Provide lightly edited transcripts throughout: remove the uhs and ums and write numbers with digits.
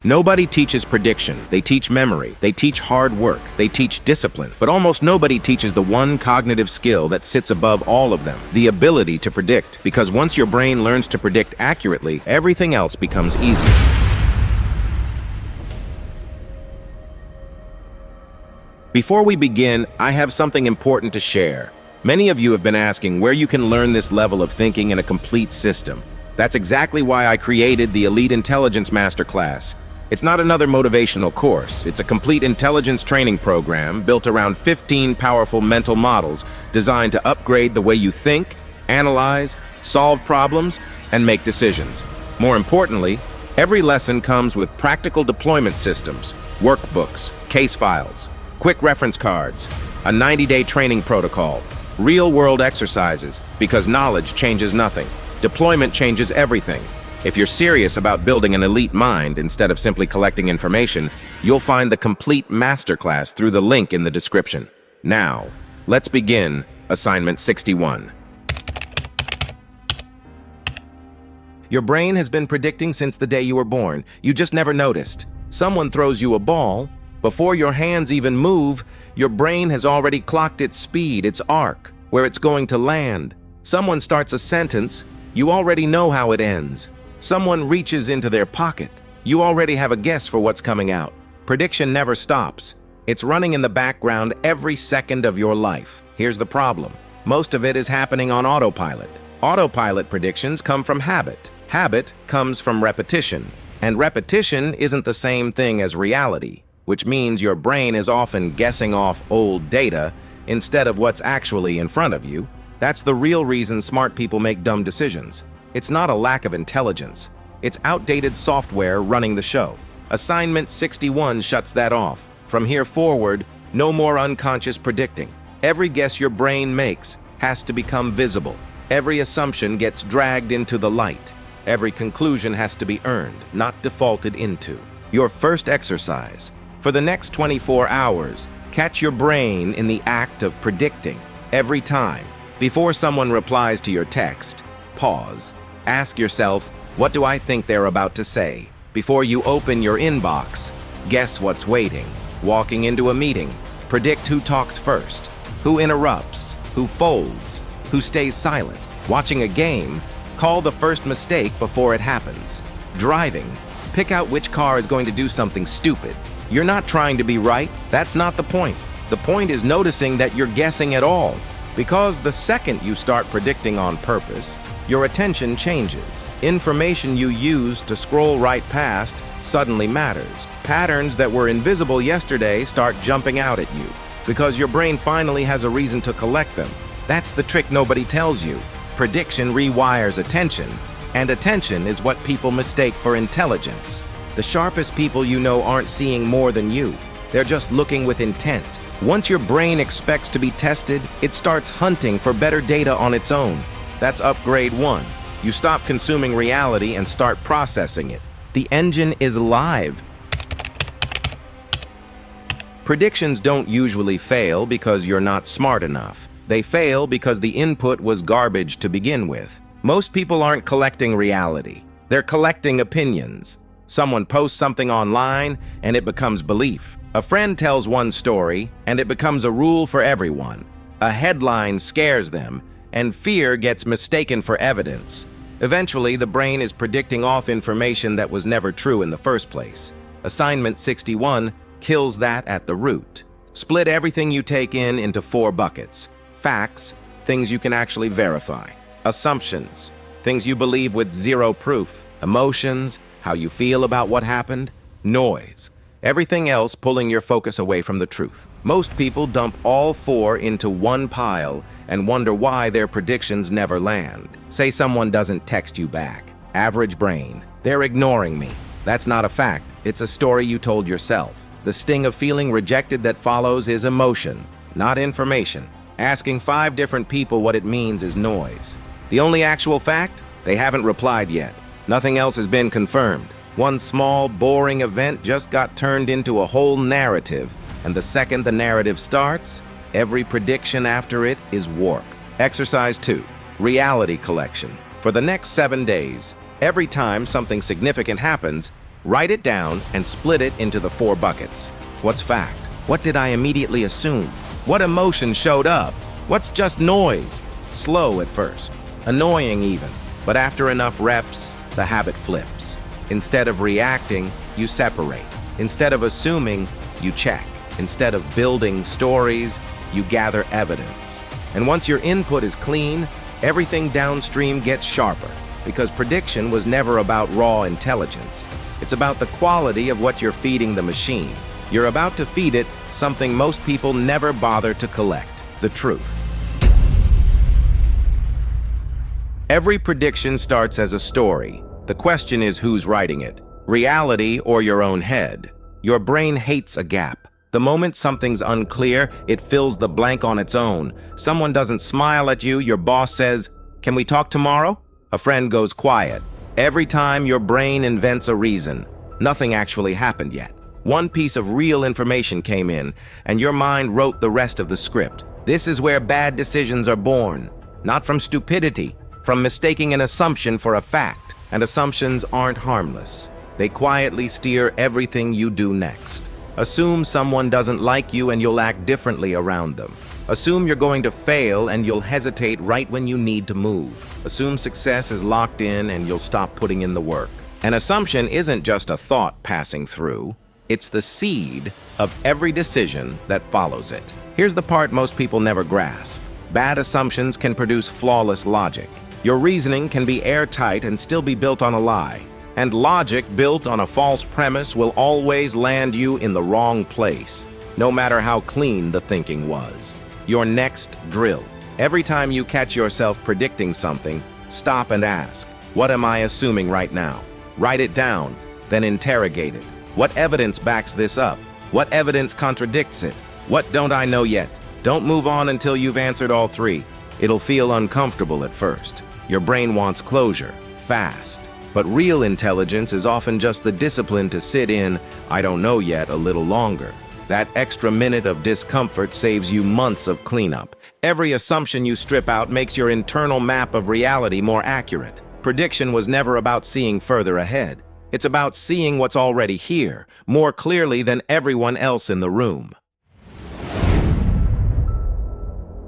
Nobody teaches prediction. They teach memory. They teach hard work. They teach discipline. But almost nobody teaches the one cognitive skill that sits above all of them, the ability to predict. Because once your brain learns to predict accurately, everything else becomes easier. Before we begin, I have something important to share. Many of you have been asking where you can learn this level of thinking in a complete system. That's exactly why I created the Elite Intelligence Masterclass. It's not another motivational course. It's a complete intelligence training program built around 15 powerful mental models designed to upgrade the way you think, analyze, solve problems, and make decisions. More importantly, every lesson comes with practical deployment systems, workbooks, case files, quick reference cards, a 90-day training protocol, real-world exercises, because knowledge changes nothing. Deployment changes everything. If you're serious about building an elite mind instead of simply collecting information, you'll find the complete masterclass through the link in the description. Now, let's begin Assignment 61. Your brain has been predicting since the day you were born. You just never noticed. Someone throws you a ball. Before your hands even move, your brain has already clocked its speed, its arc, where it's going to land. Someone starts a sentence. You already know how it ends. Someone reaches into their pocket. You already have a guess for what's coming out. Prediction never stops. It's running in the background every second of your life. Here's the problem. Most of it is happening on autopilot. Autopilot predictions come from habit. Habit comes from repetition. And repetition isn't the same thing as reality, which means your brain is often guessing off old data instead of what's actually in front of you. That's the real reason smart people make dumb decisions. It's not a lack of intelligence. It's outdated software running the show. Assignment 61 shuts that off. From here forward, no more unconscious predicting. Every guess your brain makes has to become visible. Every assumption gets dragged into the light. Every conclusion has to be earned, not defaulted into. Your first exercise. For the next 24 hours, catch your brain in the act of predicting. Every time. Before someone replies to your text, pause. Ask yourself, what do I think they're about to say? Before you open your inbox, guess what's waiting. Walking into a meeting, predict who talks first, who interrupts, who folds, who stays silent. Watching a game, call the first mistake before it happens. Driving, pick out which car is going to do something stupid. You're not trying to be right. That's not the point. The point is noticing that you're guessing at all. Because the second you start predicting on purpose, your attention changes. Information you used to scroll right past suddenly matters. Patterns that were invisible yesterday start jumping out at you because your brain finally has a reason to collect them. That's the trick nobody tells you. Prediction rewires attention, and attention is what people mistake for intelligence. The sharpest people you know aren't seeing more than you. They're just looking with intent. Once your brain expects to be tested, it starts hunting for better data on its own. That's upgrade 1. You stop consuming reality and start processing it. The engine is live. Predictions don't usually fail because you're not smart enough. They fail because the input was garbage to begin with. Most people aren't collecting reality. They're collecting opinions. Someone posts something online and it becomes belief. A friend tells one story and it becomes a rule for everyone. A headline scares them and fear gets mistaken for evidence. Eventually, the brain is predicting off information that was never true in the first place. Assignment 61 kills that at the root. Split everything you take in into 4 buckets. Facts, things you can actually verify. Assumptions, things you believe with zero proof. Emotions, how you feel about what happened. Noise, everything else pulling your focus away from the truth. Most people dump all 4 into one pile and wonder why their predictions never land. Say someone doesn't text you back. Average brain. They're ignoring me. That's not a fact. It's a story you told yourself. The sting of feeling rejected that follows is emotion, not information. Asking 5 different people what it means is noise. The only actual fact? They haven't replied yet. Nothing else has been confirmed. One small, boring event just got turned into a whole narrative, and the second the narrative starts, every prediction after it is warp. Exercise 2. Reality collection. For the next 7 days, every time something significant happens, Write it down and split it into the 4 buckets. What's fact? What did I immediately assume? What emotion showed up? What's just noise? Slow at first, annoying even, but after enough reps, the habit flips. Instead of reacting, you separate. Instead of assuming, you check. Instead of building stories, you gather evidence. And once your input is clean, everything downstream gets sharper, because prediction was never about raw intelligence. It's about the quality of what you're feeding the machine. You're about to feed it something most people never bother to collect: the truth. Every prediction starts as a story. The question is who's writing it, reality or your own head. Your brain hates a gap. The moment something's unclear, it fills the blank on its own. Someone doesn't smile at you, your boss says, "Can we talk tomorrow?" A friend goes quiet. Every time your brain invents a reason, nothing actually happened yet. One piece of real information came in, and your mind wrote the rest of the script. This is where bad decisions are born. Not from stupidity, from mistaking an assumption for a fact. And assumptions aren't harmless. They quietly steer everything you do next. Assume someone doesn't like you and you'll act differently around them. Assume you're going to fail and you'll hesitate right when you need to move. Assume success is locked in and you'll stop putting in the work. An assumption isn't just a thought passing through. It's the seed of every decision that follows it. Here's the part most people never grasp. Bad assumptions can produce flawless logic. Your reasoning can be airtight and still be built on a lie. And logic built on a false premise will always land you in the wrong place, no matter how clean the thinking was. Your next drill. Every time you catch yourself predicting something, stop and ask, what am I assuming right now? Write it down, then interrogate it. What evidence backs this up? What evidence contradicts it? What don't I know yet? Don't move on until you've answered all 3. It'll feel uncomfortable at first. Your brain wants closure, fast. But real intelligence is often just the discipline to sit in, I don't know yet, a little longer. That extra minute of discomfort saves you months of cleanup. Every assumption you strip out makes your internal map of reality more accurate. Prediction was never about seeing further ahead. It's about seeing what's already here, more clearly than everyone else in the room.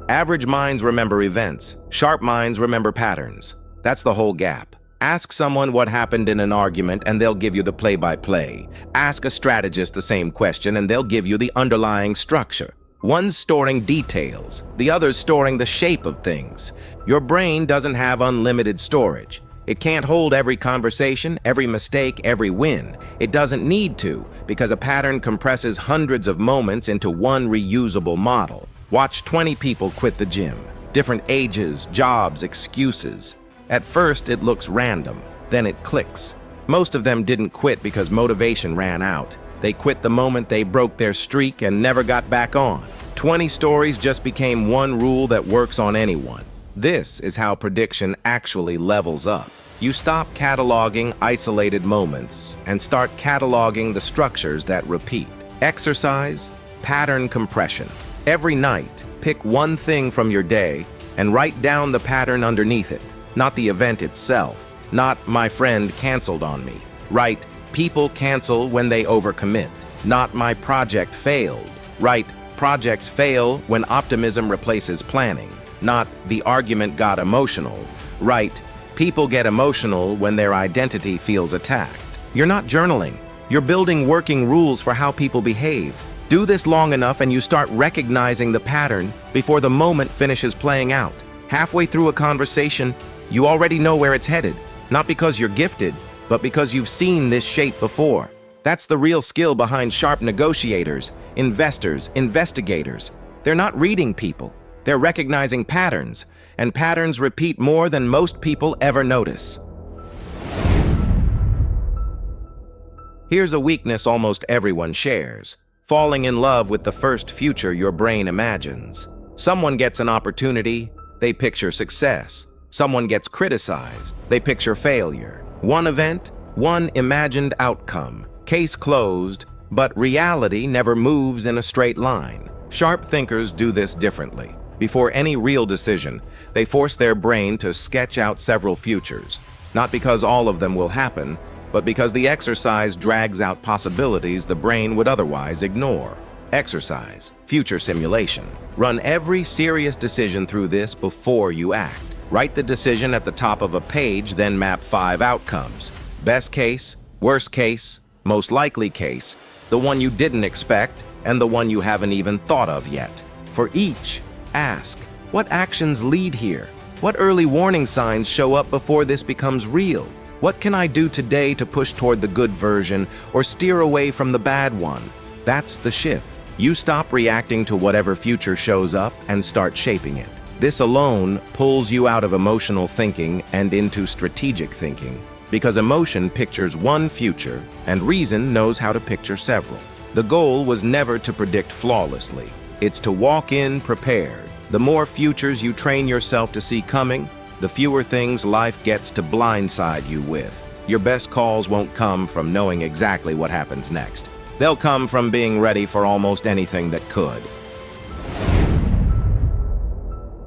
Average minds remember events. Sharp minds remember patterns. That's the whole gap. Ask someone what happened in an argument and they'll give you the play-by-play. Ask a strategist the same question and they'll give you the underlying structure. One's storing details, the other's storing the shape of things. Your brain doesn't have unlimited storage. It can't hold every conversation, every mistake, every win. It doesn't need to, because a pattern compresses hundreds of moments into one reusable model. Watch 20 people quit the gym. Different ages, jobs, excuses. At first, it looks random. Then it clicks. Most of them didn't quit because motivation ran out. They quit the moment they broke their streak and never got back on. 20 stories just became one rule that works on anyone. This is how prediction actually levels up. You stop cataloging isolated moments and start cataloging the structures that repeat. Exercise, pattern compression. Every night, pick one thing from your day and write down the pattern underneath it. Not the event itself. Not, my friend canceled on me. Write, people cancel when they overcommit. Not, my project failed. Write, projects fail when optimism replaces planning. Not, the argument got emotional. Write, people get emotional when their identity feels attacked. You're not journaling. You're building working rules for how people behave. Do this long enough and you start recognizing the pattern before the moment finishes playing out. Halfway through a conversation, you already know where it's headed, not because you're gifted, but because you've seen this shape before. That's the real skill behind sharp negotiators, investors, investigators. They're not reading people, they're recognizing patterns, and patterns repeat more than most people ever notice. Here's a weakness almost everyone shares: falling in love with the first future your brain imagines. Someone gets an opportunity, they picture success. Someone gets criticized, they picture failure. One event, one imagined outcome. Case closed, but reality never moves in a straight line. Sharp thinkers do this differently. Before any real decision, they force their brain to sketch out several futures. Not because all of them will happen, but because the exercise drags out possibilities the brain would otherwise ignore. Exercise, future simulation. Run every serious decision through this before you act. Write the decision at the top of a page, then map 5 outcomes. Best case, worst case, most likely case, the one you didn't expect, and the one you haven't even thought of yet. For each, ask, what actions lead here? What early warning signs show up before this becomes real? What can I do today to push toward the good version or steer away from the bad one? That's the shift. You stop reacting to whatever future shows up and start shaping it. This alone pulls you out of emotional thinking and into strategic thinking, because emotion pictures one future and reason knows how to picture several. The goal was never to predict flawlessly. It's to walk in prepared. The more futures you train yourself to see coming, the fewer things life gets to blindside you with. Your best calls won't come from knowing exactly what happens next. They'll come from being ready for almost anything that could.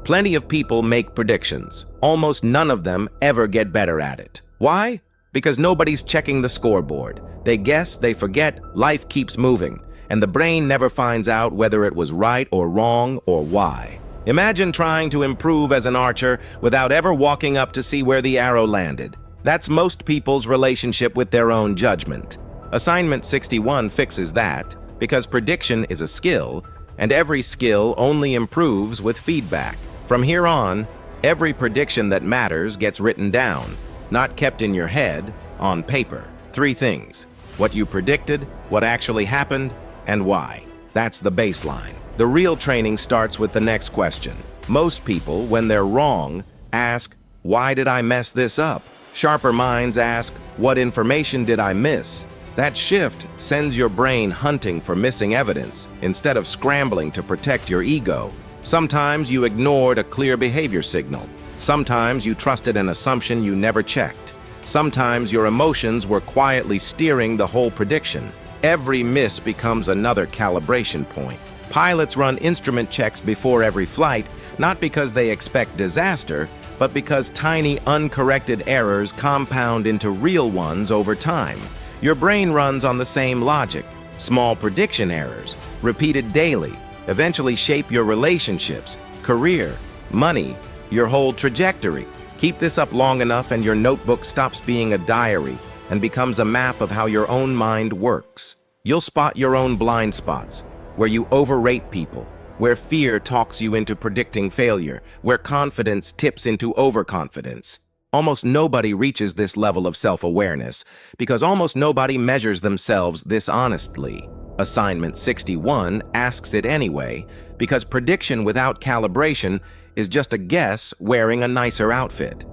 Plenty of people make predictions. Almost none of them ever get better at it. Why? Because nobody's checking the scoreboard. They guess, they forget, life keeps moving, and the brain never finds out whether it was right or wrong or why. Imagine trying to improve as an archer without ever walking up to see where the arrow landed. That's most people's relationship with their own judgment. Assignment 61 fixes that, because prediction is a skill, and every skill only improves with feedback. From here on, every prediction that matters gets written down, not kept in your head, on paper. 3 things: what you predicted, what actually happened, and why. That's the baseline. The real training starts with the next question. Most people, when they're wrong, ask, why did I mess this up? Sharper minds ask, what information did I miss? That shift sends your brain hunting for missing evidence instead of scrambling to protect your ego. Sometimes you ignored a clear behavior signal. Sometimes you trusted an assumption you never checked. Sometimes your emotions were quietly steering the whole prediction. Every miss becomes another calibration point. Pilots run instrument checks before every flight, not because they expect disaster, but because tiny uncorrected errors compound into real ones over time. Your brain runs on the same logic. Small prediction errors, repeated daily, eventually shape your relationships, career, money, your whole trajectory. Keep this up long enough and your notebook stops being a diary and becomes a map of how your own mind works. You'll spot your own blind spots, where you overrate people, where fear talks you into predicting failure, where confidence tips into overconfidence. Almost nobody reaches this level of self-awareness because almost nobody measures themselves this honestly. Assignment 61 asks it anyway because prediction without calibration is just a guess wearing a nicer outfit.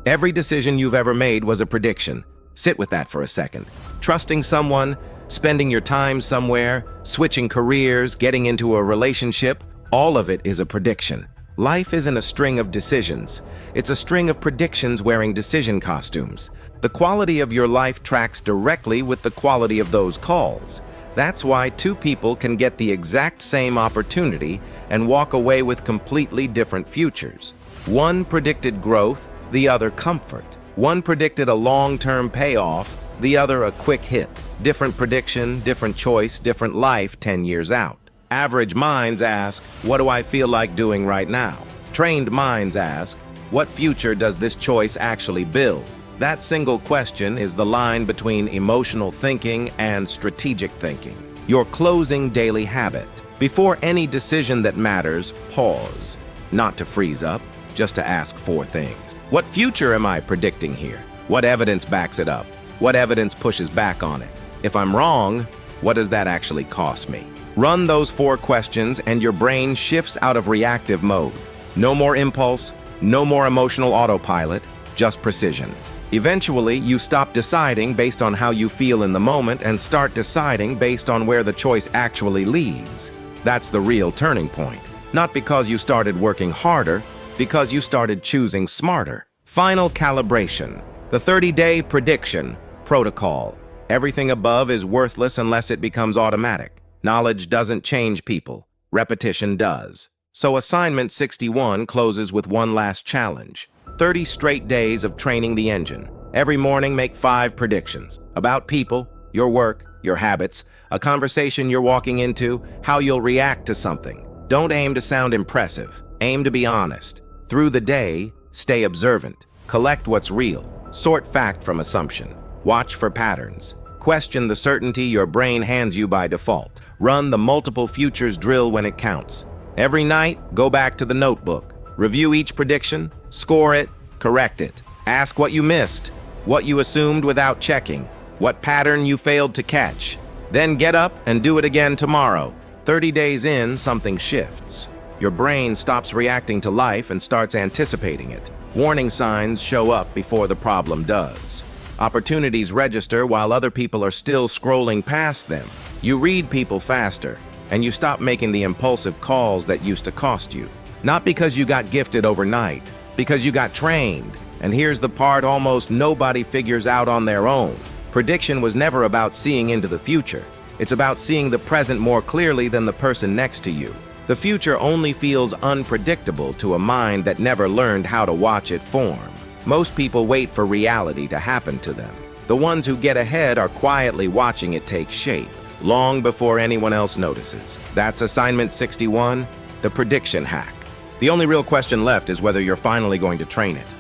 Every decision you've ever made was a prediction. Sit with that for a second. Trusting someone, spending your time somewhere, switching careers, getting into a relationship, all of it is a prediction. Life isn't a string of decisions. It's a string of predictions wearing decision costumes. The quality of your life tracks directly with the quality of those calls. That's why 2 people can get the exact same opportunity and walk away with completely different futures. One predicted growth, the other comfort. One predicted a long-term payoff, the other a quick hit. Different prediction, different choice, different life 10 years out. Average minds ask, what do I feel like doing right now? Trained minds ask, what future does this choice actually build? That single question is the line between emotional thinking and strategic thinking. Your closing daily habit. Before any decision that matters, pause. Not to freeze up, just to ask 4 things. What future am I predicting here? What evidence backs it up? What evidence pushes back on it? If I'm wrong, what does that actually cost me? Run those 4 questions and your brain shifts out of reactive mode. No more impulse, no more emotional autopilot, just precision. Eventually, you stop deciding based on how you feel in the moment and start deciding based on where the choice actually leads. That's the real turning point. Not because you started working harder, because you started choosing smarter. Final calibration. The 30-day prediction protocol. Everything above is worthless unless it becomes automatic. Knowledge doesn't change people. Repetition does. So assignment 61 closes with one last challenge. 30 straight days of training the engine. Every morning, make 5 predictions about people, your work, your habits, a conversation you're walking into, how you'll react to something. Don't aim to sound impressive. Aim to be honest. Through the day, stay observant. Collect what's real. Sort fact from assumption. Watch for patterns. Question the certainty your brain hands you by default. Run the multiple futures drill when it counts. Every night, go back to the notebook. Review each prediction, score it, correct it. Ask what you missed, what you assumed without checking, what pattern you failed to catch. Then get up and do it again tomorrow. 30 days in, something shifts. Your brain stops reacting to life and starts anticipating it. Warning signs show up before the problem does. Opportunities register while other people are still scrolling past them. You read people faster, and you stop making the impulsive calls that used to cost you. Not because you got gifted overnight, because you got trained. And here's the part almost nobody figures out on their own. Prediction was never about seeing into the future. It's about seeing the present more clearly than the person next to you. The future only feels unpredictable to a mind that never learned how to watch it form. Most people wait for reality to happen to them. The ones who get ahead are quietly watching it take shape, long before anyone else notices. That's assignment 61, the prediction hack. The only real question left is whether you're finally going to train it.